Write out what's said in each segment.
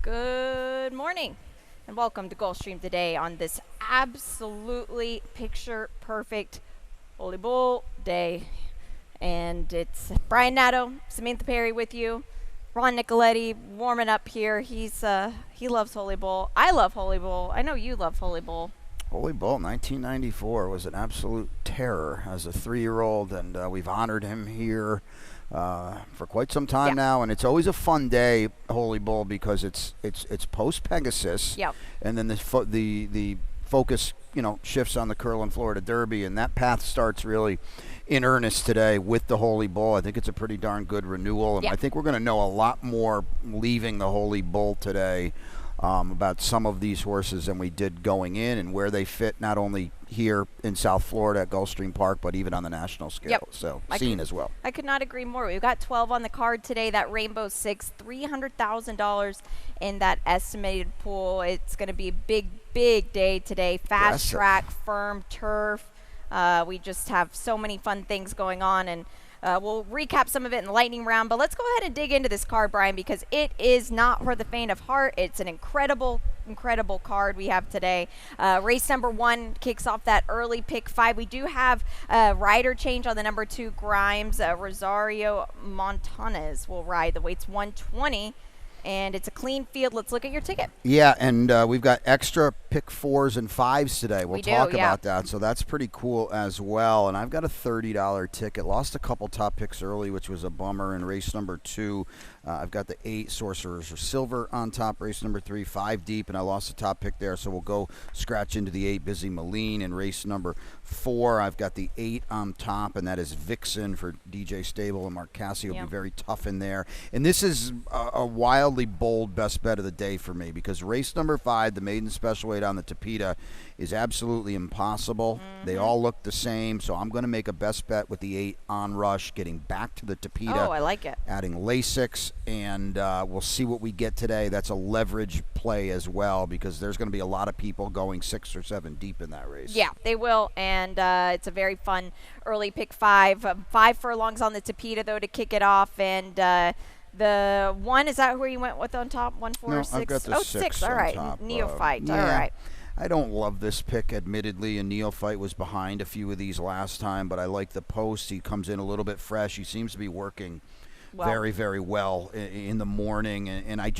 Good morning and welcome to Gulfstream today on this absolutely picture perfect Holy Bull day. And it's Brian Nato, Samantha Perry with you. Ron Nicoletti warming up here. He loves Holy Bull. I love Holy Bull. I know you love Holy Bull. Holy Bull, 1994 was an absolute terror as a 3-year-old, and we've honored him here for quite some time now. And it's always a fun day, Holy Bull, because it's post Pegasus, and then the focus shifts on the Curlin Florida Derby, and that path starts really in earnest today with the Holy Bull. I think it's a pretty darn good renewal, and I think we're going to know a lot more leaving the Holy Bull today about some of these horses than we did going in, and where they fit not only here in South Florida at Gulfstream Park, but even on the national scale. So seen as well. I could not agree more. We've got 12 on the card today. That Rainbow Six, $300,000 in that estimated pool. It's going to be a big day today. Fast track, firm turf. We just have so many fun things going on, and we'll recap some of it in the lightning round, but let's go ahead and dig into this card, Brian, because it is not for the faint of heart. It's an incredible card we have today. Race number 1 kicks off that early pick 5. We do have a rider change on the number 2 Grimes. Rosario Montanez will ride. The weight's 120. And it's a clean field. Let's look at your ticket. Yeah, and we've got extra pick 4s and 5s today. We'll talk about that. So that's pretty cool as well. And I've got a $30 ticket. Lost a couple top picks early, which was a bummer in race number 2. I've got the 8 Sorcerers of Silver on top, race number 3, 5 deep, and I lost the top pick there. So we'll go scratch into the 8 Busy Moline in race number 4. I've got the 8 on top, and that is Vixen for DJ Stable, and Mark Cassie will be very tough in there. And this is a wildly bold best bet of the day for me, because race number 5, the maiden special weight on the Tapeta, is absolutely impossible. They all look the same, so I'm going to make a best bet with the 8 on Rush, getting back to the Tapeta. Oh, I like it. Adding Lasix, and we'll see what we get today. That's a leverage play as well, because there's going to be a lot of people going 6 or 7 deep in that race. Yeah, they will, and it's a very fun early pick 5. 5 furlongs on the Tapeta, though, to kick it off, and the 1, is that where you went with on top? 1, 4, no, 6? I've got the 6 all on right. top. Neophyte, all right. I don't love this pick, admittedly, and Neophyte was behind a few of these last time, but I like the post. He comes in a little bit fresh. He seems to be working very, very well in the morning, and I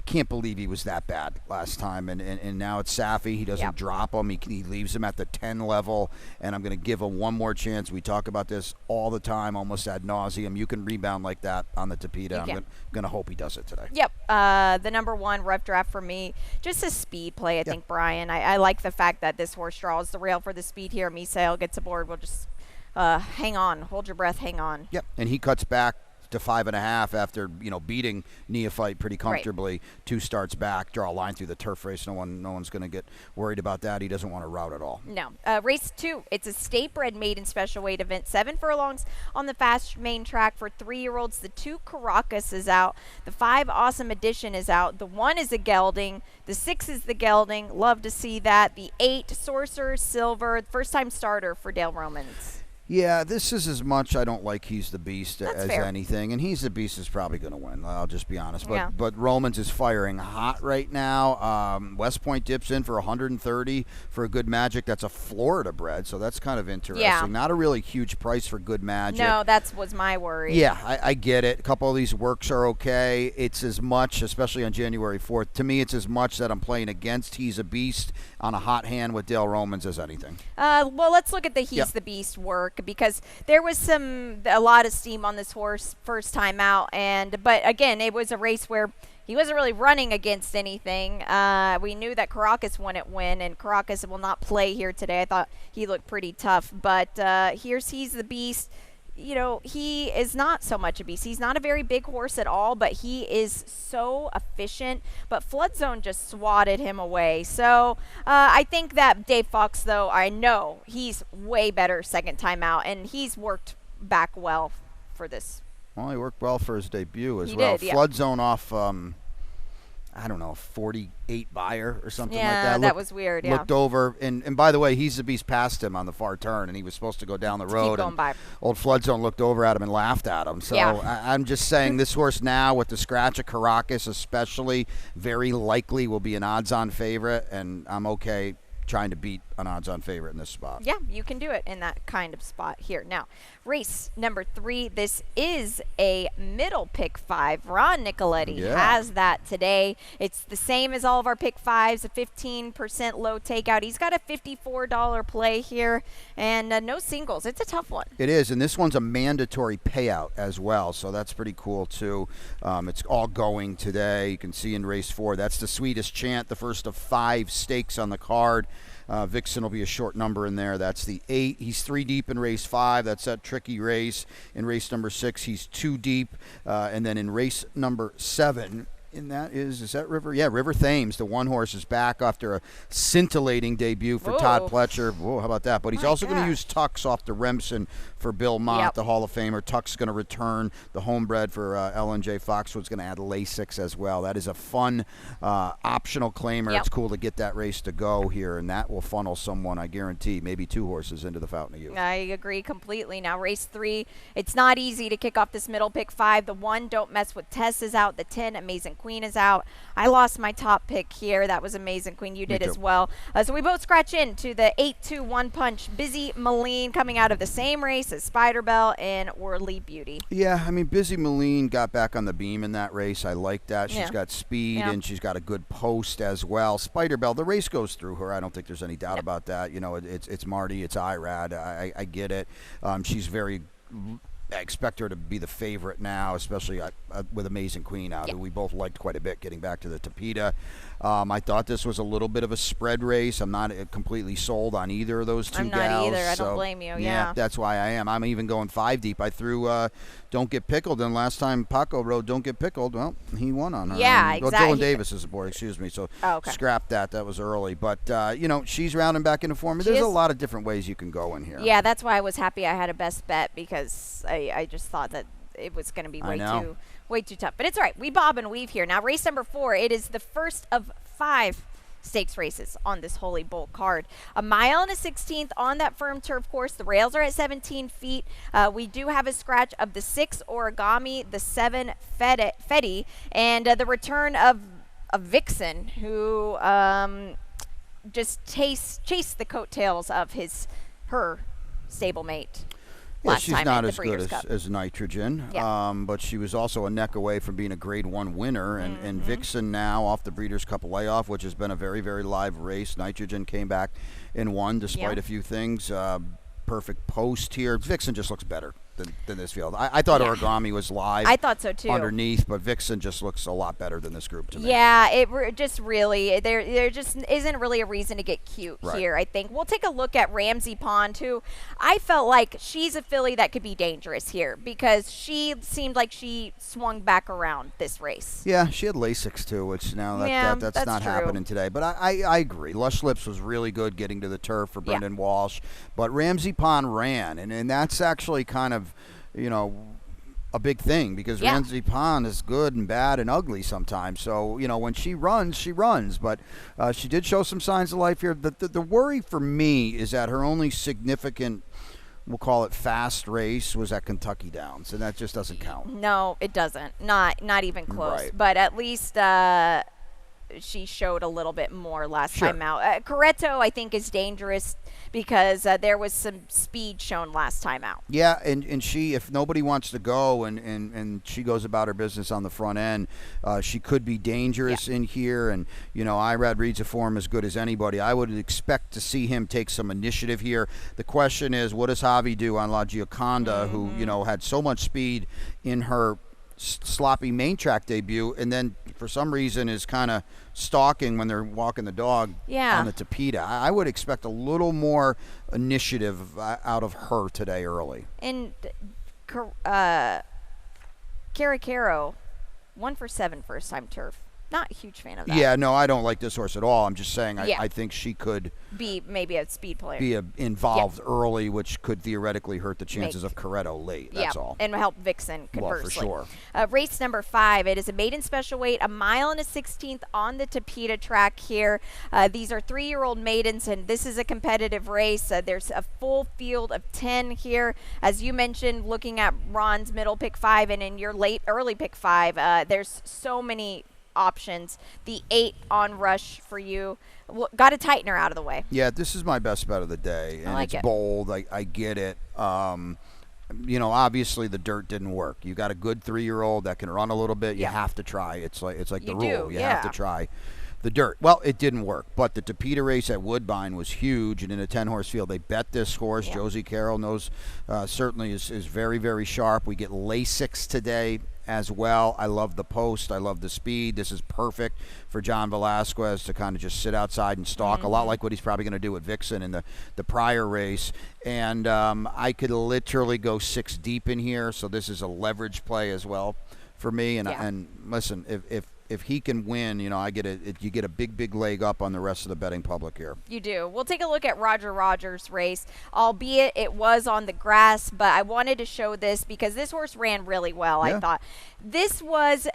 can't believe he was that bad last time, and now it's Safi. He doesn't drop him. He leaves him at the 10 level, and I'm going to give him one more chance. We talk about this all the time, almost ad nauseum. You can rebound like that on the Tapeta. I'm going to hope he does it today. Yep. The number 1 rough draft for me, just a speed play, I think, Brian. I like the fact that this horse draws the rail for the speed here. Misael gets aboard. We'll just hang on. Hold your breath. Hang on. Yep. And he cuts back to 5.5 after beating Neophyte pretty comfortably. 2 starts back, draw a line through the turf race. No one's going to get worried about that. He doesn't want to route at all. No. Race 2, it's a state-bred maiden special weight event. 7 furlongs on the fast main track for 3-year-olds. The 2 Caracas is out. The 5 Awesome Edition is out. The 1 is a gelding. The 6 is the gelding. Love to see that. The 8 Sorcerer Silver, first-time starter for Dale Romans. Yeah, this is as much I don't like He's the Beast as fair. anything, and He's the Beast is probably going to win. I'll just be honest. But Romans is firing hot right now. West Point dips in for 130 for a Good Magic. That's a Florida bred, so that's kind of interesting. Yeah. Not a really huge price for Good Magic. No, that was my worry. Yeah, I get it. A couple of these works are okay. It's as much, especially on January 4th. To me, it's as much that I'm playing against He's a Beast on a hot hand with Dale Romans as anything. Well, let's look at the He's the Beast work, because there was a lot of steam on this horse first time out, but again, it was a race where he wasn't really running against anything. We knew that Caracas wouldn't win, and Caracas will not play here today. I thought he looked pretty tough, but He's the Beast. He is not so much a beast. He's not a very big horse at all, but he is so efficient. But Flood Zone just swatted him away. So I think that Dave Fox, though, I know he's way better second time out, and he's worked back well for this. Well, he worked well for his debut as he well. Did, Flood Zone off I don't know, 48 buyer or something like Yeah, that. that was weird, yeah. Looked over, and by the way, he's the beast passed him on the far turn, and he was supposed to go down the road. Keep going and by. Old Floodzone looked over at him and laughed at him. So Yeah. I'm just saying this horse now with the scratch of Caracas especially, very likely will be an odds-on favorite, and I'm okay trying to beat an odds-on favorite in this spot. Yeah, you can do it in that kind of spot here. Now, race number 3. This is a middle pick 5. Ron Nicoletti has that today. It's the same as all of our pick 5s, a 15% low takeout. He's got a $54 play here, and no singles. It's a tough one. It is, and this one's a mandatory payout as well, so that's pretty cool too. It's all going today. You can see in race 4, that's the sweetest chant, the first of 5 stakes on the card. Vixen will be a short number in there. That's the 8. He's 3 deep in race 5. That's that tricky race. In race number 6, he's 2 deep. And then in race number 7, and that is that River? Yeah, River Thames. The one horse is back after a scintillating debut for Todd Pletcher. Whoa, how about that? But he's also going to use Tux off the Remsen for Bill Mott, the Hall of Famer. Tux going to return. The homebred for L&J Foxwood's going to add Lasix as well. That is a fun optional claimer. It's cool to get that race to go here, and that will funnel someone, I guarantee, maybe 2 horses into the Fountain of Youth. I agree completely. Now, race 3, it's not easy to kick off this middle pick 5. The 1, Don't Mess With Tess, is out. The 10, Amazing Queen, is out. I lost my top pick here. That was Amazing Queen. You did as well. So we both scratch into the 8-2-1 punch. Busy Moline coming out of the same race as Spider Bell and Worldly Beauty. Yeah, I mean, Busy Moline got back on the beam in that race. I like that. She's got speed, and she's got a good post as well. Spider Bell, the race goes through her. I don't think there's any doubt about that. You know, it's Marty, it's Irad. I get it. She's very... I expect her to be the favorite now, especially with Amazing Queen out, who we both liked quite a bit getting back to the Tapeta. I thought this was a little bit of a spread race. I'm not completely sold on either of those 2 gals. I'm not either. I don't blame you. Yeah, that's why I am. I'm even going 5 deep. I threw Don't Get Pickled, and last time Paco rode Don't Get Pickled, well, he won on her. Yeah, exactly. Well, Dylan Davis is aboard, excuse me, so scrap that. That was early. But, you know, she's rounding back into form. There's a lot of different ways you can go in here. Yeah, that's why I was happy I had a best bet, because I just thought that it was going to be way too tough. But it's all right. We bob and weave here. Now, race number 4, it is the first of 5 stakes races on this Holy Bull card. A mile and a 16th on that firm turf course. The rails are at 17 feet. We do have a scratch of the 6 Origami, the 7 Fetty, and the return of Vixen, who just chased the coattails of her stablemate. Yeah, she's not as good as Nitrogen, but she was also a neck away from being a Grade 1 winner. And Vixen now off the Breeders' Cup layoff, which has been a very, very live race. Nitrogen came back and won despite a few things. Perfect post here. Vixen just looks better than this field. I thought Origami was live. I thought so too. Underneath, but Vixen just looks a lot better than this group to me. Yeah, it just really there just isn't really a reason to get cute here. I think we'll take a look at Ramsey Pond, who I felt like she's a filly that could be dangerous here because she seemed like she swung back around this race. Yeah, she had Lasix too, which now that's not true. happening today. But I agree. Lush Lips was really good getting to the turf for Brendan Walsh, but Ramsey Pond ran, and that's actually kind of, you know, a big thing because Ramsey Pond is good and bad and ugly sometimes. So, you know, when she runs. But she did show some signs of life here. The worry for me is that her only significant, we'll call it fast race, was at Kentucky Downs, and that just doesn't count. No, it doesn't. Not even close. Right. But at least she showed a little bit more last time out. Coretto, I think, is dangerous because there was some speed shown last time out. Yeah, and she, if nobody wants to go and she goes about her business on the front end, she could be dangerous in here. And, you know, Irad reads a form as good as anybody. I would expect to see him take some initiative here. The question is, what does Javi do on La Gioconda, who, you know, had so much speed in her sloppy main track debut, and then for some reason is kind of stalking when they're walking the dog on the Tapeta. I would expect a little more initiative out of her today early. And Caracaro, 1 for 7 first time turf. Not a huge fan of that. Yeah, no, I don't like this horse at all. I'm just saying I think she could be maybe a speed player. Be involved early, which could theoretically hurt the chances of Corretto late. That's all. And help Vixen conversely. Well, for sure. Race number 5. It is a maiden special weight, 1 mile and a 16th on the Tapeta track here. These are 3-year-old maidens, and this is a competitive race. There's a full field of 10 here. As you mentioned, looking at Ron's middle pick 5 and in your early pick 5, there's so many options. The 8 on Rush for you. Got a tightener out of the way. Yeah, this is my best bet of the day, and it's bold. I get it. Obviously the dirt didn't work. You got a good 3-year-old that can run a little bit. You have to try. It's like the rule. You have to try the dirt. Well, it didn't work, but the Tapeta race at Woodbine was huge, and in a 10-horse field, they bet this horse. Josie Carroll knows certainly is very, very sharp. We get Lasix today as well. I love the post. I love the speed. This is perfect for John Velasquez to kind of just sit outside and stalk, a lot like what he's probably going to do with Vixen in the prior race. And I could literally go 6 deep in here, so this is a leverage play as well for me. And listen, if he can win, you get a big leg up on the rest of the betting public here. You do. We'll take a look at Roger Rogers' race, albeit it was on the grass, but I wanted to show this because this horse ran really well. I thought this was,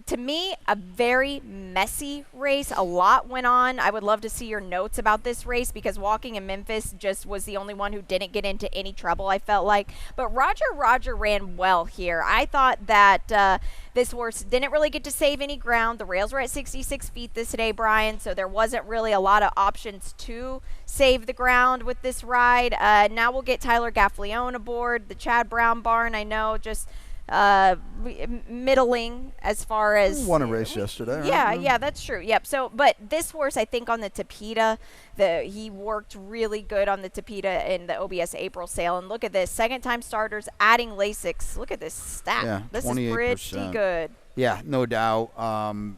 to me, a very messy race. A lot went on. I would love to see your notes about this race because Walking in Memphis just was the only one who didn't get into any trouble, I felt like. But Roger ran well here. I thought that this horse didn't really get to save any ground. The rails were at 66 feet this day, Brian, so there wasn't really a lot of options to save the ground with this ride. Now we'll get Tyler Gaffleone aboard. The Chad Brown barn, I know, just middling as far as won a race yesterday. Yeah, that's true. Yep. So, but this horse, I think on the Tapeta, he worked really good on the Tapeta in the OBS April sale. And look at this, 2nd-time starters adding Lasix. Look at this stat. Yeah, this is pretty good. Yeah, no doubt.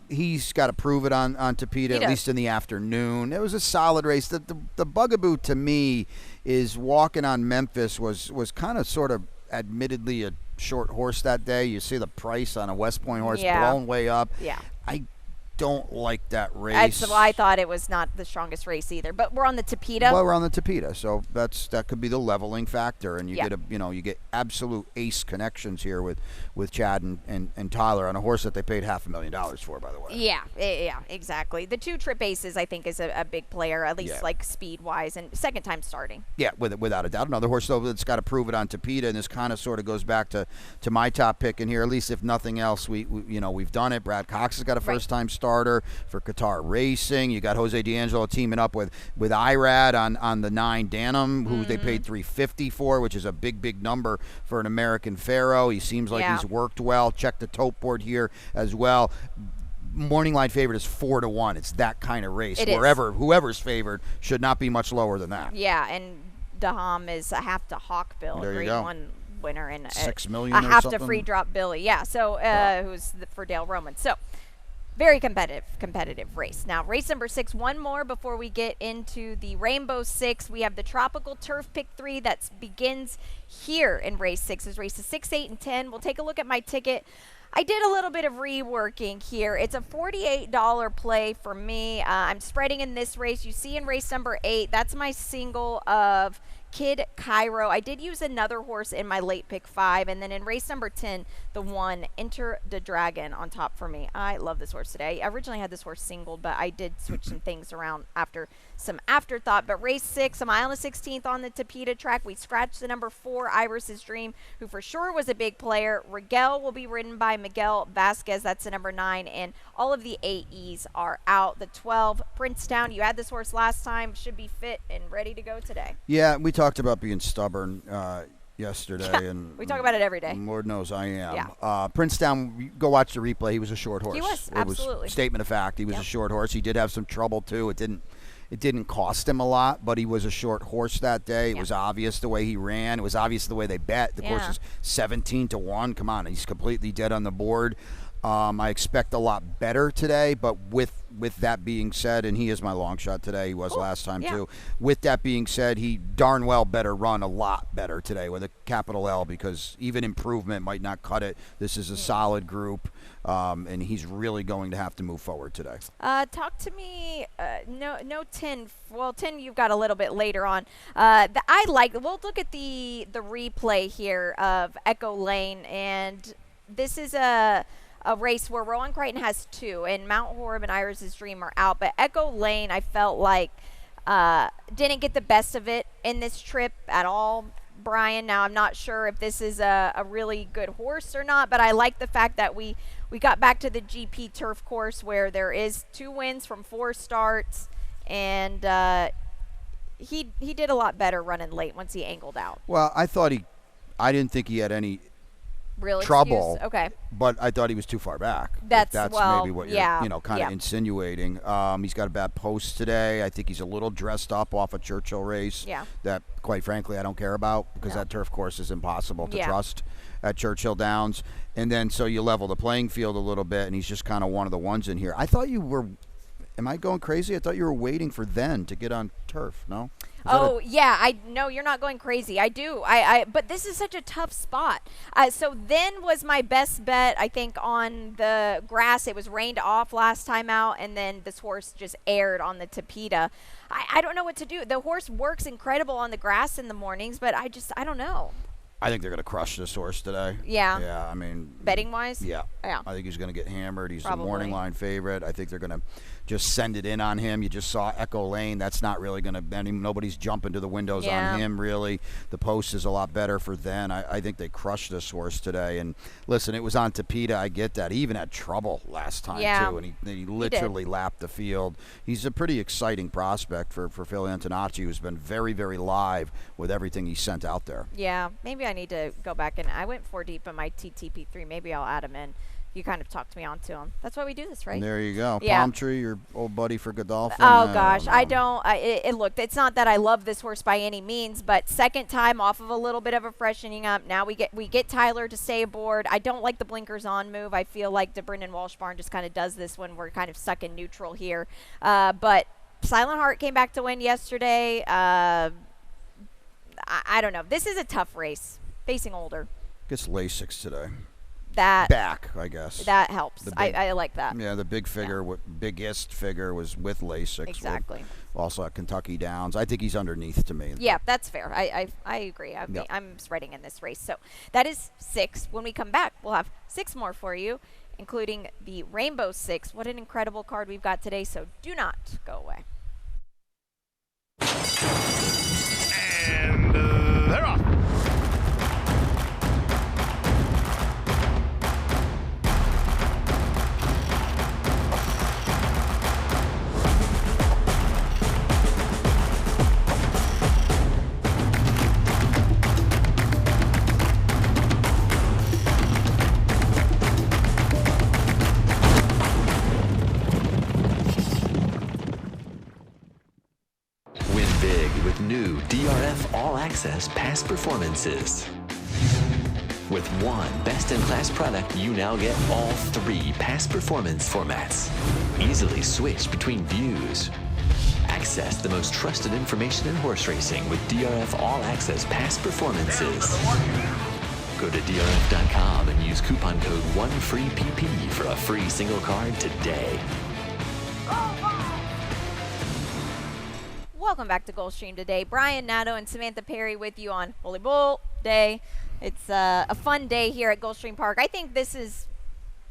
He's got to prove it on Tapeta, at least in the afternoon. It was a solid race. The bugaboo to me is Walking on Memphis was kind of sort of admittedly a short horse that day. You see the price on a West Point horse blown way up. Yeah. I don't like that race. So I thought it was not the strongest race either. But we're on the Tapeta. Well, we're on the Tapeta, so that could be the leveling factor, and you get absolute ace connections here with Chad and Tyler on a horse that they paid $500,000 for, by the way. Yeah, exactly. The 2 trip aces, I think, is a big player, at least like speed wise, and 2nd time starting. Yeah, without a doubt. Another horse though that's got to prove it on Tapeta, and this kind of sort of goes back to my top pick in here. At least if nothing else, we've done it. Brad Cox has got a first time starter for Qatar Racing. You got Jose D'Angelo teaming up with Irad on the 9 Danum, who they paid $350 for, which is a big number for an American Pharaoh. He seems like he's worked well. Check the tote board here as well. Morning line favorite is 4-1. It's that kind of race. Whoever's favored should not be much lower than that. Yeah, and Daham is a half to Hawk Bill, there grade you go. 1 winner, and $6 million a half to free drop Billy. Yeah, so who's for Dale Roman. So very competitive race. Now, race number 6, one more before we get into the Rainbow 6. We have the Tropical Turf Pick 3 that begins here in race 6. Is races 6, 8, and 10. We'll take a look at my ticket. I did a little bit of reworking here. It's a $48 play for me. I'm spreading in this race. You see in race number 8, that's my single of Kid Cairo. I did use another horse in my late pick 5, and then in race number 10, the 1, Enter the Dragon on top for me. I love this horse today. I originally had this horse singled, but I did switch some things around after some afterthought. But race 6, 1 mile and 16th on the Tapeta track. We scratched the number 4, Iris's Dream, who for sure was a big player. Rigel will be ridden by Miguel Vasquez. That's the number 9, and all of the AEs are out. The 12, Princetown. You had this horse last time. Should be fit and ready to go today. Yeah, we talked about being stubborn yesterday, and we talk about it every day. Lord knows I am. Yeah. Princetown, go watch the replay. He was a short horse. He was, absolutely. It was statement of fact. He was a short horse. He did have some trouble too. It didn't cost him a lot, but he was a short horse that day. It was obvious the way he ran. It was obvious the way they bet. The course is 17-1. Come on, he's completely dead on the board. I expect a lot better today, but with with that being said, and he is my long shot today. He was last time too. With that being said, he darn well better run a lot better today with a capital L, because even improvement might not cut it. This is a solid group, and he's really going to have to move forward today. Talk to me. No 10. Well, 10 you've got a little bit later on. We'll look at the replay here of Echo Lane, and this is a race where Rowan Crichton has 2, and Mount Horeb and Iris's Dream are out. But Echo Lane, I felt like, didn't get the best of it in this trip at all, Brian. Now, I'm not sure if this is a really good horse or not, but I like the fact that we got back to the GP turf course where there is 2 wins from 4 starts, and he did a lot better running late once he angled out. Well, I didn't think he had any real trouble. Excuse? Okay. But I thought he was too far back. That's maybe what you're kind of insinuating. He's got a bad post today. I think he's a little dressed up off a Churchill race. Yeah. That, quite frankly, I don't care about, because that turf course is impossible to trust at Churchill Downs. And then so you level the playing field a little bit, and he's just kind of one of the ones in here. I thought you were. Am I going crazy? I thought you were waiting for then to get on turf. No. I know you're not going crazy. I do. But this is such a tough spot. So then was my best bet, I think, on the grass. It was rained off last time out, and then this horse just aired on the Tapeta. I don't know what to do. The horse works incredible on the grass in the mornings, but I don't know. I think they're going to crush this horse today. Yeah. Yeah, I mean. Betting-wise? Yeah. Yeah. I think he's going to get hammered. He's Probably. the morning line favorite. I think they're going to just send it in on him. You just saw Echo Lane. That's not really going to – nobody's jumping to the windows on him, really. The post is a lot better for then. I think they crushed this horse today. And, listen, it was on Tapeta. I get that. He even had trouble last time, too, and he literally lapped the field. He's a pretty exciting prospect for Phil Antonacci, who's been very, very live with everything he sent out there. Yeah, maybe I need to go back, and I went 4 deep in my TTP3. Maybe I'll add him in. You kind of talked me onto him. That's why we do this, right? And there you go. Yeah. Palm Tree, your old buddy for Godolphin. Oh, gosh. Look, it's not that I love this horse by any means, but second time off of a little bit of a freshening up. Now we get Tyler to stay aboard. I don't like the blinkers on move. I feel like the Brendan Walsh barn just kind of does this when we're kind of stuck in neutral here. But Silent Heart came back to win yesterday. I don't know. This is a tough race, facing older. Gets Lasix today. That back, I guess. That helps. I like that. Yeah, the biggest figure was with Lasix. Exactly. Also at Kentucky Downs. I think he's underneath to me. Yeah, that's fair. I agree. I'm spreading in this race. So that is 6. When we come back, we'll have 6 more for you, including the Rainbow 6. What an incredible card we've got today. So do not go away. And they're off. New DRF All Access Past Performances. With one best-in-class product, you now get all 3 past performance formats. Easily switch between views. Access the most trusted information in horse racing with DRF All Access Past Performances. Go to DRF.com and use coupon code 1FREEPP for a free single card today. Welcome back to Gulfstream today. Brian Nadeau and Samantha Perry with you on Holy Bull Day. It's a fun day here at Gulfstream Park. I think this is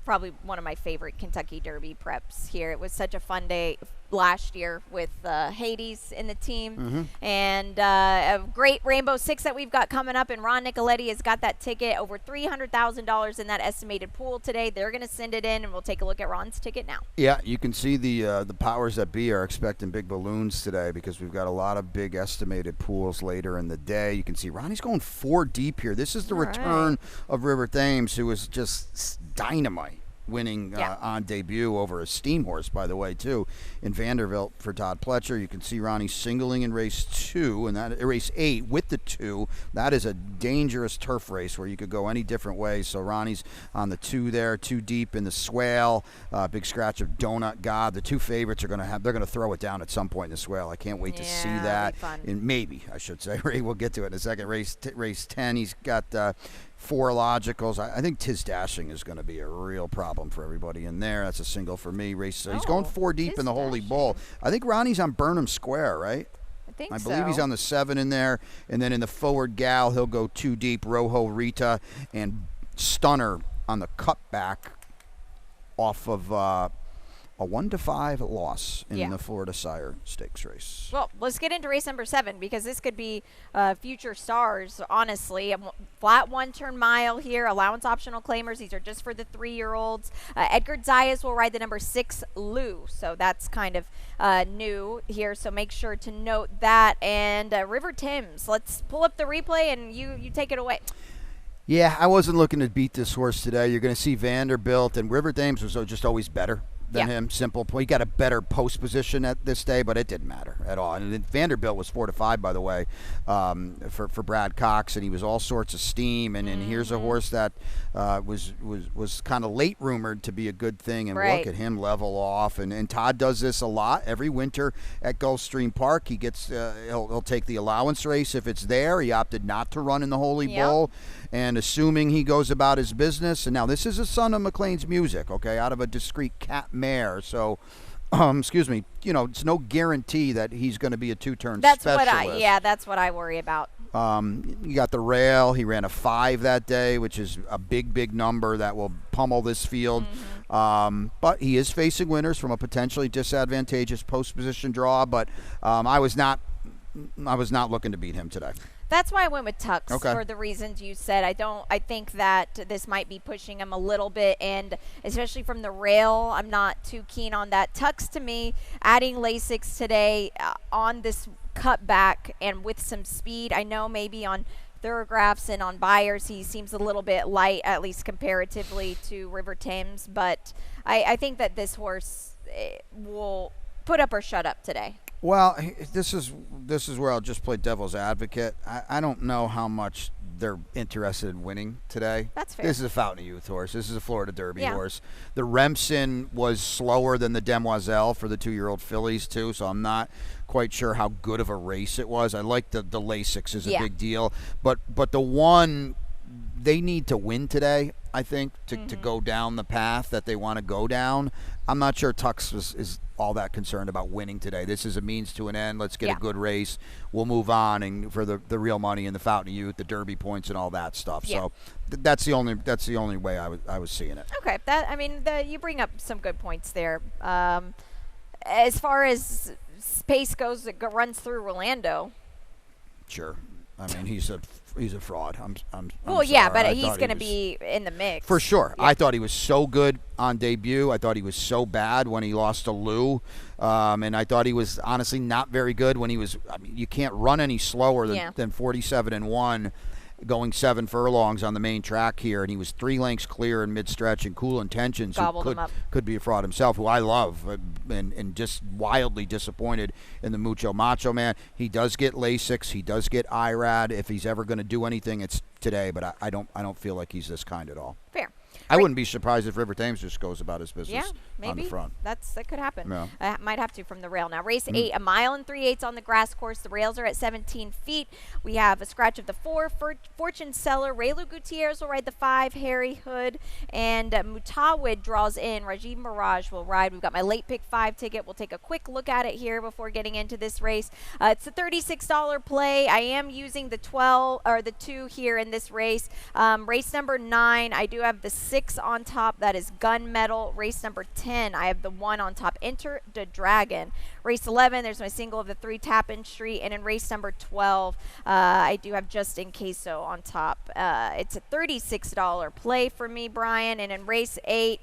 probably one of my favorite Kentucky Derby preps here. It was such a fun day last year with Hades in the team, and a great Rainbow 6 that we've got coming up, and Ron Nicoletti has got that ticket, over $300,000 in that estimated pool today. They're going to send it in, and we'll take a look at Ron's ticket now. Yeah, you can see the powers that be are expecting big balloons today, because we've got a lot of big estimated pools later in the day. You can see Ronnie's going 4 deep here. This is the return of River Thames, who was just dynamite winning on debut over a steam horse, by the way, too, in Vanderbilt for Todd Pletcher. You can see Ronnie singling in race 2, and that race 8 with the 2. That is a dangerous turf race where you could go any different way. So Ronnie's on the 2 there, 2 deep in the swale. Big scratch of Donut God. The 2 favorites they're going to throw it down at some point in the swale. I can't wait to see that. And maybe, I should say, Ray, we'll get to it in a second. Race 10, he's got 4 logicals. I think Tiz Dashing is going to be a real problem for everybody in there. That's a single for me. He's going 4 deep in the Holy Bull. I think Ronnie's on Burnham Square, right? I believe he's on the 7 in there. And then in the forward gal, he'll go 2 deep, Rojo Rita, and Stunner on the cutback off of a 1-5 loss in the Florida Sire Stakes race. Well, let's get into race number 7 because this could be future stars, honestly. A flat 1-turn mile here, allowance optional claimers. These are just for the 3-year-olds. Edgar Zayas will ride the number 6 Lou, so that's kind of new here, so make sure to note that. And River Thames, let's pull up the replay and you take it away. Yeah, I wasn't looking to beat this horse today. You're going to see Vanderbilt, and River Thames was just always better than him. Simple. He got a better post position at this day, but it didn't matter at all. And Vanderbilt was 4-5, by the way, for Brad Cox, and he was all sorts of steam. And here's a horse that was kind of late rumored to be a good thing, and look at him level off. And Todd does this a lot every winter at Gulfstream Park. He gets he'll take the allowance race if it's there. He opted not to run in the Holy Bull. And assuming he goes about his business, and now this is a son of McLean's music, okay, out of a discreet cat mare. So, excuse me, it's no guarantee that he's going to be a 2-turn specialist. That's what I worry about. You got the rail. He ran a 5 that day, which is a big number that will pummel this field. But he is facing winners from a potentially disadvantageous post position draw. But I was not looking to beat him today. That's why I went with Tux for the reasons you said. I think that this might be pushing him a little bit, and especially from the rail, I'm not too keen on that. Tux, to me, adding Lasix today on this cutback and with some speed. I know maybe on thoroughgraphs and on buyers he seems a little bit light, at least comparatively to River Thames, but I think that this horse will put up or shut up today. Well, this is where I'll just play devil's advocate. I don't know how much they're interested in winning today. That's fair. This is a Fountain of Youth horse. This is a Florida Derby horse. The Remsen was slower than the Demoiselle for the 2-year-old fillies, too, so I'm not quite sure how good of a race it was. I like the Lasix is a big deal. But the one, they need to win today, I think, to go down the path that they want to go down. I'm not sure Tux is all that concerned about winning today. This is a means to an end. Let's get a good race. We'll move on and for the real money in the Fountain of Youth, the Derby points, and all that stuff. So that's the only way I was seeing it. Okay, you bring up some good points there. As far as pace goes, it runs through Rolando. Sure. I mean, he's a fraud. I'm well, sorry. But he's going to be in the mix. For sure. Yeah. I thought he was so good on debut. I thought he was so bad when he lost to Lou. And I thought he was honestly not very good when he was – I mean, you can't run any slower than 47-1 going 7 furlongs on the main track here. And he was 3 lengths clear in mid-stretch, and Cool Intentions, who could be a fraud himself, who I love, and just wildly disappointed in the Mucho Macho Man. He does get Lasix. He does get IRAD. If he's ever going to do anything, it's today. But I don't feel like he's this kind at all. Fair. I wouldn't be surprised if River Thames just goes about his business on the front. That could happen. Yeah. Might have to from the rail. Now, race 8, 1 mile and 3/8 on the grass course. The rails are at 17 feet. We have a scratch of the 4, Fortune Seller. Raylu Gutierrez will ride the 5, Harry Hood. And Mutawid draws in. Rajiv Mirage will ride. We've got my late pick 5 ticket. We'll take a quick look at it here before getting into this race. It's a $36 play. I am using the 2 here in this race. Race number 9, I do have the 6 on top. That is Gunmetal. Race number 10, I have the 1 on top, Enter the Dragon. Race 11, there's my single of the 3, Tappan Street. And in race number 12, I do have Just In Queso on top. It's a $36 play for me, Brian. And in race 8,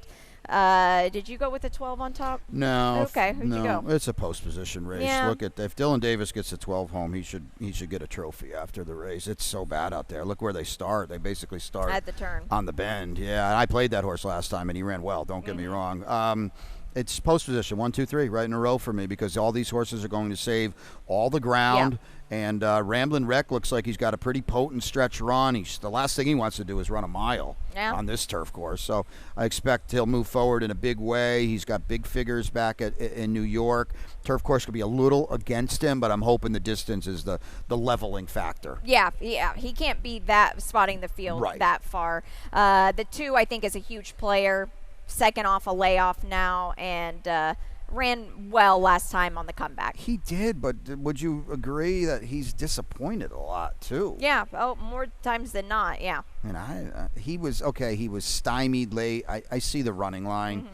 Did you go with the 12 on top? No. Okay, who'd you go? It's a post position race. Yeah. Look at if Dylan Davis gets a 12 home, he should get a trophy after the race. It's so bad out there. Look where they start. They basically start at the turn on the bend. Yeah, I played that horse last time and he ran well. Don't get me wrong. It's post position 1, 2, 3 right in a row for me because all these horses are going to save all the ground. Yeah. And Ramblin' Wreck looks like he's got a pretty potent stretch run. The last thing he wants to do is run a mile on this turf course. So I expect he'll move forward in a big way. He's got big figures back in New York. Turf course could be a little against him, but I'm hoping the distance is the leveling factor. Yeah. He can't be that spotting the field that far. The 2, I think, is a huge player. Second off a layoff now, and ran well last time on the comeback. He did, but would you agree that he's disappointed a lot too? Yeah, more times than not, yeah. And he was stymied late. I see the running line.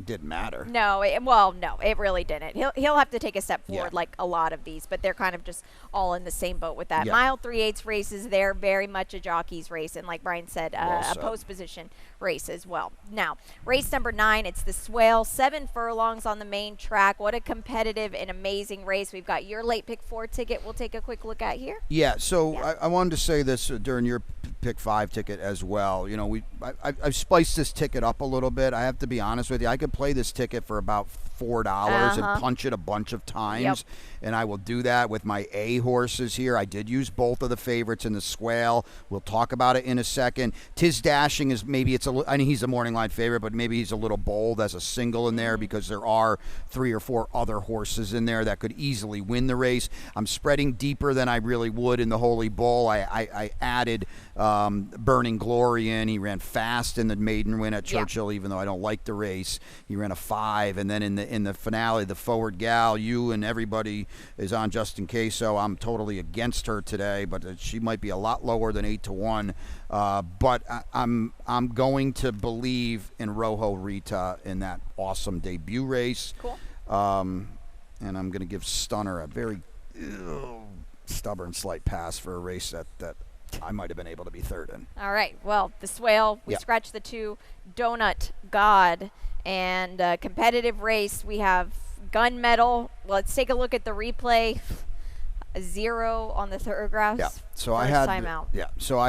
Didn't matter. No, it really didn't. He'll have to take a step forward like a lot of these, but they're kind of just all in the same boat with that. Mile 3/8 races, they're very much a jockey's race, and like Brian said, a post position race as well. Now, race number 9, it's the Swale, 7 furlongs on the main track. What a competitive and amazing race. We've got your late pick 4 ticket we'll take a quick look at here. Yeah, so I wanted to say this during your pick 5 ticket as well. You know, I've spiced this ticket up a little bit. I have to be honest with you. I could play this ticket for about $4 and punch it a bunch of times, and I will do that with my A horses here. I did use both of the favorites in the Swale. We'll talk about it in a second. Tiz Dashing is I mean, he's a morning line favorite, but maybe he's a little bold as a single in there because there are 3 or 4 other horses in there that could easily win the race. I'm spreading deeper than I really would in the Holy Bull. I added Burning Glory in. He ran fast in the maiden win at Churchill, even though I don't like the race. He ran a 5, and then in the finale, the Forward Gal, you and everybody is on Justin Queso. I'm totally against her today, but she might be a lot lower than 8-1. But I'm going to believe in Rojo Rita in that awesome debut race. Cool. And I'm going to give Stunner a very stubborn slight pass for a race that I might have been able to be third in. All right. Well, the Swale, we scratched the 2, Donut God, and competitive race. We have Gunmetal. Let's take a look at the replay. A 0 on the thoroughgrass. Yeah. So I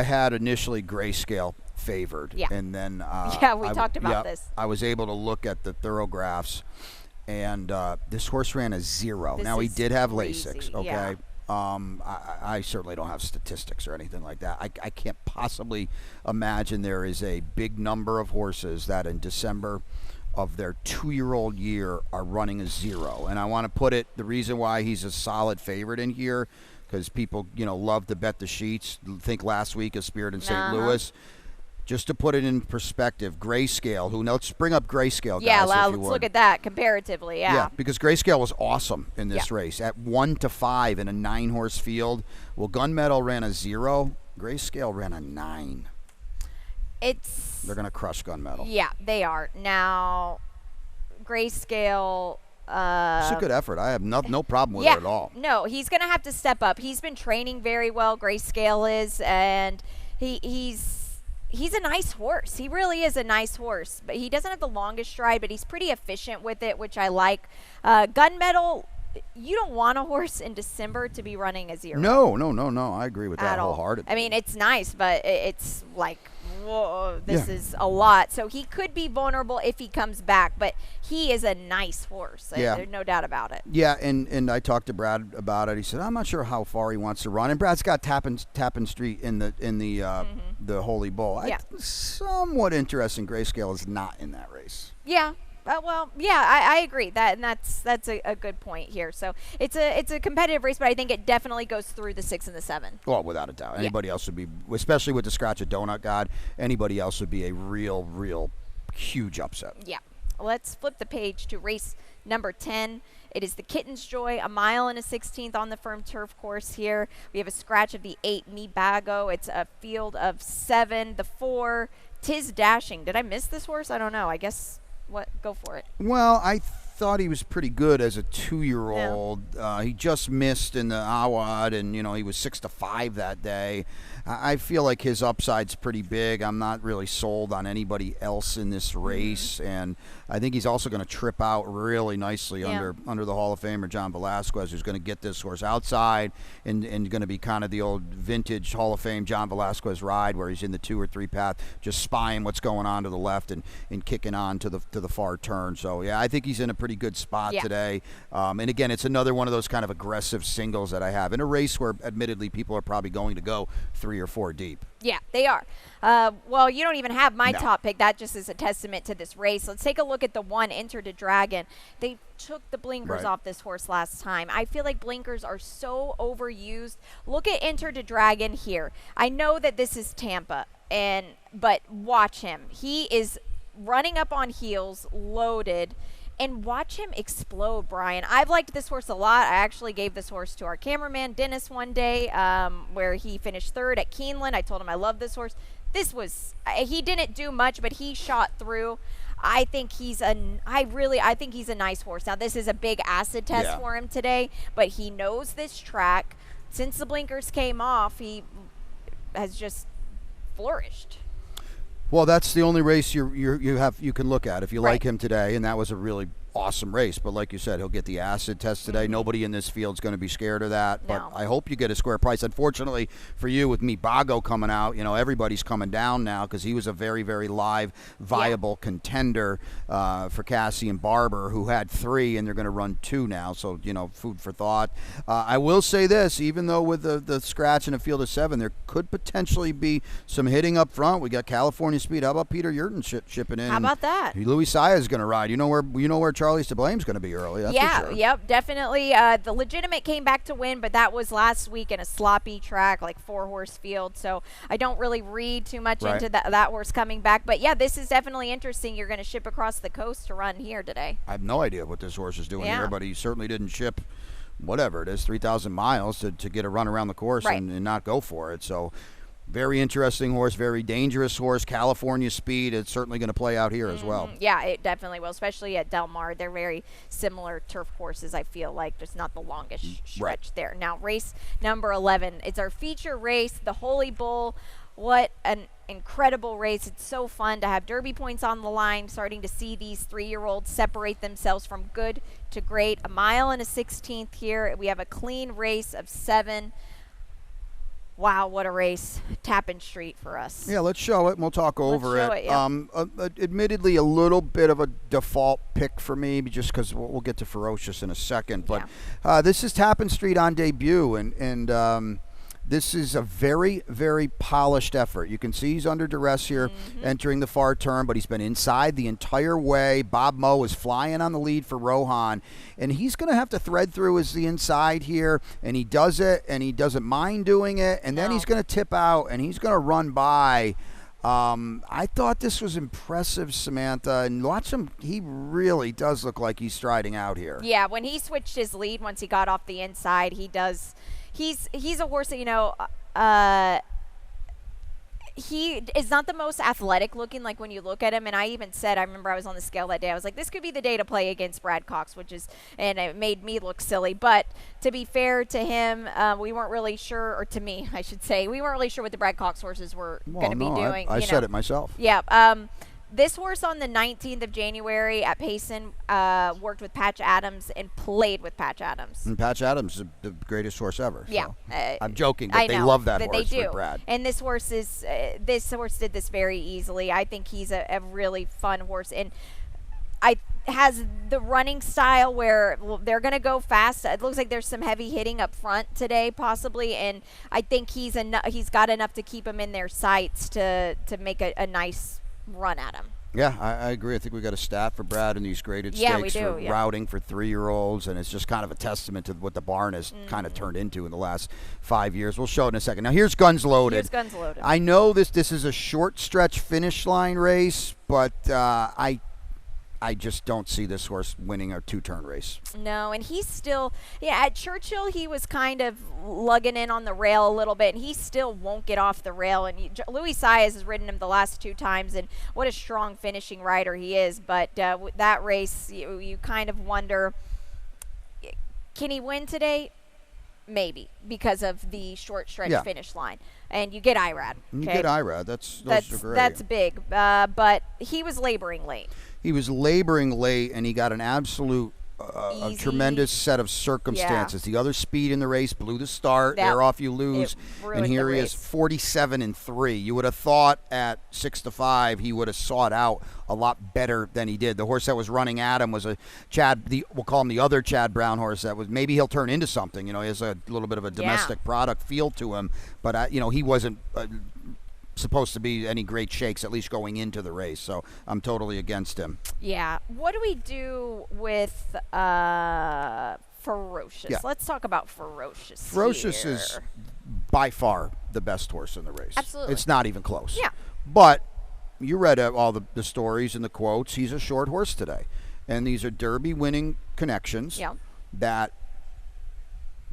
had initially Grayscale favored. Yeah. And then we talked about this. I was able to look at the thoroughgraphs, and this horse ran a 0. Now he did have Lasix. Okay. Yeah. I certainly don't have statistics or anything like that. I can't possibly imagine there is a big number of horses that in December of their 2-year-old year are running a 0. And I want to put it, the reason why he's a solid favorite in here, because people, love to bet the sheets. Think last week of Spirit in St. Louis. Just to put it in perspective, Grayscale, let's bring up Grayscale, guys, let's look at that comparatively, Yeah, because Grayscale was awesome in this race. At 1-5 in a 9-horse field. Well, Gunmetal ran a 0. Grayscale ran a 9. They're going to crush Gunmetal. Yeah, they are. Now, Grayscale... it's a good effort. I have no problem with it at all. No, he's going to have to step up. He's been training very well, Grayscale is, and he's a nice horse. He really is a nice horse. But he doesn't have the longest stride, but he's pretty efficient with it, which I like. Gunmetal, you don't want a horse in December to be running a 0. No. I agree with that wholeheartedly. I mean, it's nice, but it's like, whoa, this is a lot. So he could be vulnerable if he comes back, but he is a nice horse. There's no doubt about it. Yeah, and I talked to Brad about it. He said, I'm not sure how far he wants to run. And Brad's got Tappan Street in the Holy Bull. Somewhat interesting. Grayscale is not in that race. Yeah. I agree that's a good point here. So it's a competitive race, but I think it definitely goes through the 6 and the 7. Well, without a doubt, anybody else would be, especially with the scratch of Donut God. Anybody else would be a real huge upset. Yeah. Let's flip the page to race number 10. It is the Kitten's Joy, 1 mile and a 16th on the firm turf course here. We have a scratch of the 8, Me Bago. It's a field of 7. The 4, Tiz Dashing. Did I miss this horse? I don't know. I guess. What? Go for it. Well, I thought he was pretty good as a 2-year-old. Yeah. He just missed in the Awad, and he was 6-5 that day. I feel like his upside's pretty big. I'm not really sold on anybody else in this race, and I think he's also going to trip out really nicely under the Hall of Famer John Velasquez, who's going to get this horse outside and going to be kind of the old vintage Hall of Fame John Velasquez ride, where he's in the 2 or 3 path, just spying what's going on to the left and kicking on to the far turn. So yeah, I think he's in a pretty good spot today. And again, it's another one of those kind of aggressive singles that I have in a race where, admittedly, people are probably going to go 3 or 4 deep. Yeah, they are. Well, you don't even have my top pick. That just is a testament to this race. Let's take a look at the one, Enter the Dragon. They took the blinkers off this horse last time. I feel like blinkers are so overused. Look at Enter the Dragon here. I know that this is Tampa, but watch him. He is running up on heels, loaded. And watch him explode, Brian. I've liked this horse a lot. I actually gave this horse to our cameraman, Dennis, one day, where he finished 3rd at Keeneland. I told him I love this horse. He didn't do much, but he shot through. I think he's a nice horse. Now, this is a big acid test for him today, but he knows this track. Since the blinkers came off, he has just flourished. Well, that's the only race you can look at if you like him today, and that was a really awesome race. But like you said, he'll get the acid test today. Nobody in this field is going to be scared of that. But I hope you get a square price. Unfortunately for you, with Bago coming out, everybody's coming down now because he was a very, very live, viable contender for Cassie and Barber, who had 3, and they're going to run 2 now. So, food for thought. I will say this, even though with the scratch in a field of 7, there could potentially be some hitting up front. We got California Speed. How about Peter Yurton shipping in? How about that? Louis Saez is going to ride. You know where Charlie's to blame's going to be early. That's for sure. Yep, definitely. The Legitimate came back to win, but that was last week in a sloppy track, like 4-horse field. So I don't really read too much into that horse coming back. But yeah, this is definitely interesting. You're going to ship across the coast to run here today. I have no idea what this horse is doing here, but he certainly didn't ship whatever it is, 3,000 miles to get a run around the course and not go for it. So very interesting horse, very dangerous horse. California Speed, it's certainly going to play out here as well. Yeah, it definitely will, especially at Del Mar. They're very similar turf courses, I feel like, just not the longest stretch there. Now, race number 11. It's our feature race, the Holy Bull. What an incredible race. It's so fun to have Derby points on the line, starting to see these 3-year-olds separate themselves from good to great. 1 mile and a 16th here. We have a clean race of 7. Wow, what a race. Tappan Street for us. Yeah, let's show it, and we'll talk over it. Admittedly, a little bit of a default pick for me, just because we'll get to Ferocious in a second. But this is Tappan Street on debut, and this is a very, very polished effort. You can see he's under duress here, entering the far turn, but he's been inside the entire way. Bob Moe is flying on the lead for Rohan, and he's going to have to thread through the inside here, and he does it, and he doesn't mind doing it, and then he's going to tip out, and he's going to run by. I thought this was impressive, Samantha, and watch him. He really does look like he's striding out here. Yeah, when he switched his lead once he got off the inside, he does. He's a horse that, he is not the most athletic looking, like when you look at him. And I even said, I remember I was on the scale that day, I was like, this could be the day to play against Brad Cox, and it made me look silly. But to be fair to him, we weren't really sure, or to me, I should say, we weren't really sure what the Brad Cox horses were going to be doing. I said it myself. Yeah. This horse on the 19th of January at Payson worked with Patch Adams and played with Patch Adams. And Patch Adams is the greatest horse ever. Yeah. So. I'm joking, but they love that horse. They do. For Brad. And this horse did this very easily. I think he's a really fun horse. And has the running style where they're going to go fast. It looks like there's some heavy hitting up front today, possibly, and I think he's got enough to keep him in their sights to make a nice run at him. Yeah, I agree. I think we got a stat for Brad in these graded stakes for routing for 3-year-olds, and it's just kind of a testament to what the barn has kind of turned into in the last 5 years. We'll show it in a second. Now, here's Guns Loaded. I know this is a short stretch finish line race, but I just don't see this horse winning a 2-turn race. No, and he's still, at Churchill, he was kind of lugging in on the rail a little bit, and he still won't get off the rail. And Luis Saez has ridden him the last 2 times, and what a strong finishing rider he is. But that race, you kind of wonder, can he win today? Maybe, because of the short stretch finish line. And you get IRAD. Okay? You get IRAD. Those are great. That's big. But he was laboring late. He was laboring late, and he got an absolute a tremendous set of circumstances. Yeah. The other speed in the race blew the start. They're off, you lose. And here he is, 47-3. You would have thought at 6-5 he would have sought out a lot better than he did. The horse that was running at him was a we'll call him the other Chad Brown horse. That was maybe he'll turn into something. He has a little bit of a domestic product feel to him, but he wasn't supposed to be any great shakes, at least going into the race. So I'm totally against him. Yeah. What do we do with Ferocious? Yeah. Let's talk about Ferocious. Ferocious here. is by far the best horse in the race. Absolutely. It's not even close. Yeah. But you read all the stories and the quotes. He's a short horse today. And these are Derby winning connections that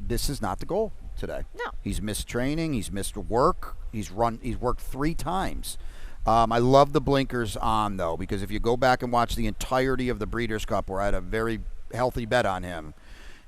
this is not the goal today. No. He's missed training. He's missed work. He's worked 3 times. I love the blinkers on, though, because if you go back and watch the entirety of the Breeders' Cup, where I had a very healthy bet on him,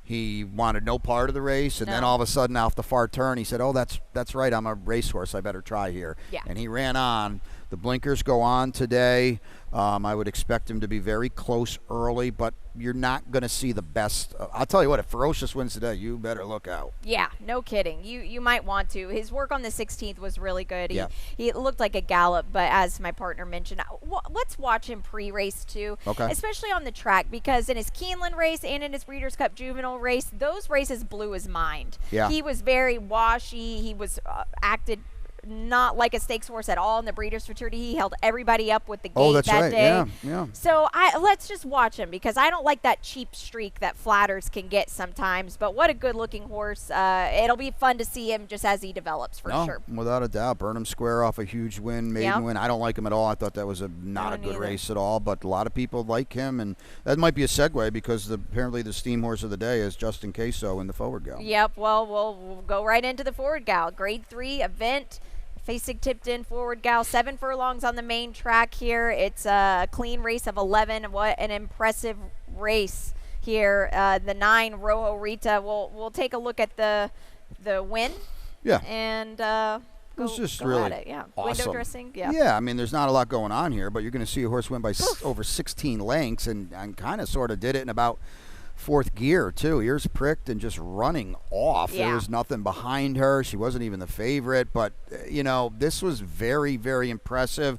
he wanted no part of the race, and then all of a sudden, off the far turn, he said, "Oh, that's right. I'm a racehorse. I better try here." Yeah. And he ran on. The blinkers go on today. I would expect him to be very close early, but you're not going to see the best. I'll tell you what, if Ferocious wins today, you better look out. Yeah, no kidding. You might want to. His work on the 16th was really good. He looked like a gallop, but as my partner mentioned, let's watch him pre-race too, especially on the track, because in his Keeneland race and in his Breeders' Cup Juvenile race, those races blew his mind. Yeah. He was very washy. He was acted not like a stakes horse at all in the Breeders' Fraternity. He held everybody up with the gate that day. Yeah. So let's just watch him, because I don't like that cheap streak that flatters can get sometimes. But what a good-looking horse. It'll be fun to see him just as he develops for sure. Without a doubt. Burnham Square off a huge win, maiden win. I don't like him at all. I thought that was not a good race at all. But a lot of people like him, and that might be a segue, because apparently the steam horse of the day is Justin Queso in the Forward Gal. Yep. Well, we'll go right into the Forward Gal. Grade 3 event. Facing tipped in Forward Gal, 7 furlongs on the main track here. It's a clean race of 11. What an impressive race here. The 9 Rojo Rita. We'll take a look at the win. Yeah. And it's just go really at it. awesome. Window dressing. Yeah. Yeah. I mean, there's not a lot going on here, but you're going to see a horse win by over 16 lengths, and kind of sort of did it in about 4th gear, too. Ears pricked and just running off. Yeah. There was nothing behind her. She wasn't even the favorite. But, this was very, very impressive.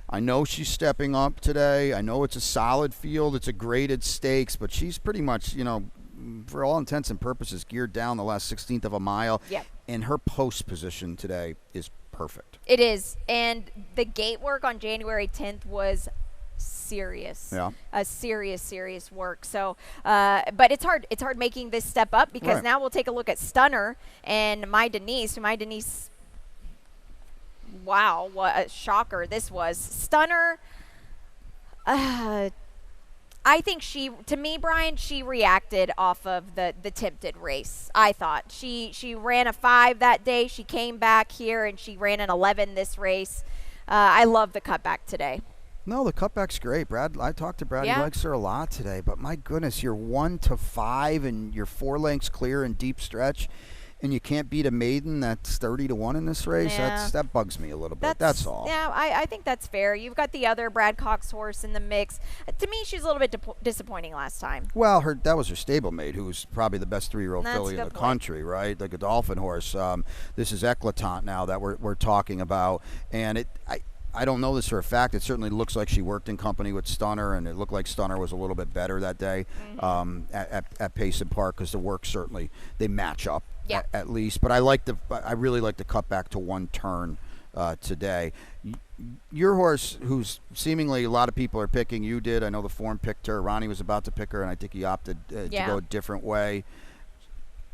I know she's stepping up today. I know it's a solid field. It's a graded stakes. But she's pretty much, for all intents and purposes, geared down the last 16th of a mile. Yep. And her post position today is perfect. It is. And the gate work on January 10th was serious. A serious work. So but it's hard making this step up, because now we'll take a look at Stunner and My Denise. Wow, what a shocker this was. Stunner, I think Brian, she reacted off of the tempted race. I thought she ran a 5 that day. She came back here and she ran an 11 this race. I love the cutback today. No, the cutback's great, Brad. I talked to Brad. He likes her a lot today. But my goodness, you're 1-5 and you're 4 lengths clear in deep stretch, and you can't beat a maiden that's 30-1 in this race. Yeah. That bugs me a little bit. That's all. Yeah, I think that's fair. You've got the other Brad Cox horse in the mix. To me, she's a little bit disappointing last time. Well, that was her stablemate, who's probably the best 3-year-old filly in the country, right? The Godolphin horse. This is Eclatant now that we're talking about, and I don't know this for a fact. It certainly looks like she worked in company with Stunner, and it looked like Stunner was a little bit better that day at Payson Park, because the work certainly, they match up at least. But I really like the cutback to 1 turn today. Your horse, who's seemingly a lot of people are picking, you did. I know the form picked her. Ronnie was about to pick her, and I think he opted to go a different way.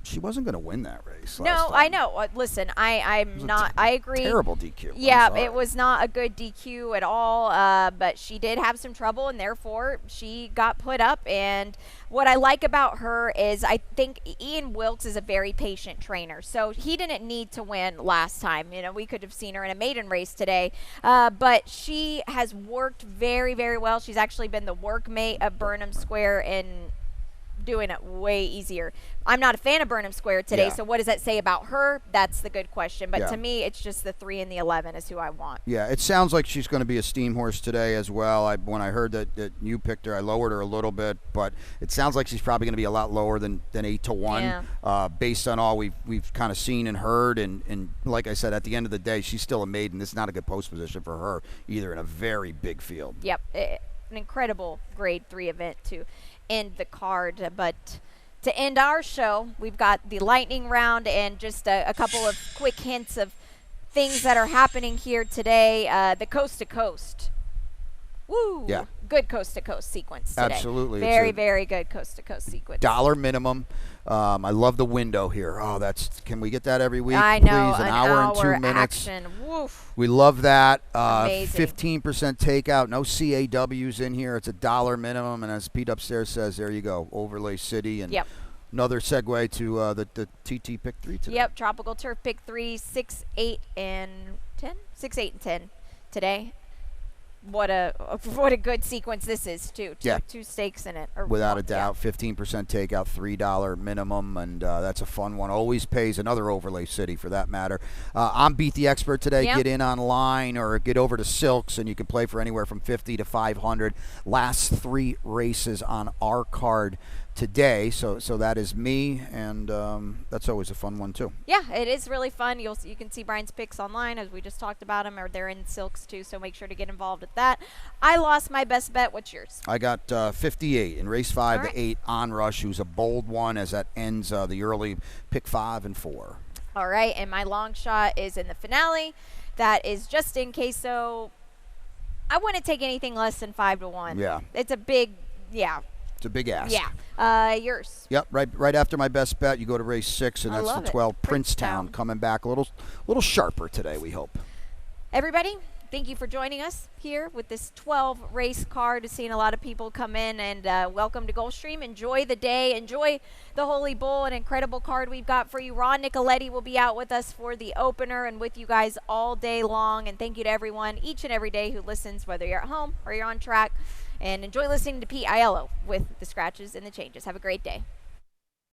she wasn't going to win that race. No, I know. Listen, I'm not. I agree. Terrible DQ. Yeah, it was not a good DQ at all. But she did have some trouble, and therefore she got put up. And what I like about her is I think Ian Wilkes is a very patient trainer, so he didn't need to win last time. You know, we could have seen her in a maiden race today, but she has worked very, very well. She's actually been the workmate of Burnham Square in doing it way easier. I'm not a fan of Burnham Square today, so what does that say about her? That's the good question. But to me, it's just the 3 and the 11 is who I want. Yeah, it sounds like she's going to be a steam horse today as well. When I heard that you picked her, I lowered her a little bit, but it sounds like she's probably going to be a lot lower than 8-1, based on all we've kind of seen and heard. And like I said, at the end of the day, she's still a maiden. This is not a good post position for her either in a very big field. Yep, an incredible Grade 3 event to end the card. But to end our show, we've got the lightning round and just a couple of quick hints of things that are happening here today. The coast to coast. Woo! Yeah. Good coast to coast sequence today. Absolutely. Very, very good coast to coast sequence. $1 minimum. I love the window here. Oh, can we get that every week? I know. Please? An hour and 2 minutes. Action. Woof. We love that. Amazing. 15% takeout. No CAWs in here. It's $1 minimum. And as Pete upstairs says, there you go. Overlay City. And another segue to the TT Pick 3 today. Yep. Tropical Turf Pick 3, 6, 8, and 10. 6, 8, and 10 today. What a good sequence this is, too. Two stakes in it. Without a doubt. 15% takeout, $3 minimum, and that's a fun one. Always pays. Another Overlay City, for that matter. I'm Beat the Expert today. Yep. Get in online or get over to Silks, and you can play for anywhere from $50 to $500. Last 3 races on our card today, so that is me, and that's always a fun one too. Yeah, it is really fun. You can see Brian's picks online, as we just talked about them, or they're in Silks too, so make sure to get involved with that. I lost my best bet. What's yours? I got 58 in race 5 right. to 8 on Rush, who's a bold one as that ends the early pick 5 and 4. All right, and my long shot is in the finale. That is just in case, so I wouldn't take anything less than 5-1. Yeah. It's a big, It's a big ask. Yeah. Yours. Yep, right after my best bet, you go to race 6, and that's the 12 Princetown, coming back a little sharper today, we hope. Everybody, thank you for joining us here with this 12 race card. Seeing a lot of people come in, and welcome to Gulfstream. Enjoy the day. Enjoy the Holy Bull, an incredible card we've got for you. Ron Nicoletti will be out with us for the opener and with you guys all day long. And thank you to everyone each and every day who listens, whether you're at home or you're on track. And enjoy listening to Pete Aiello with the scratches and the changes. Have a great day.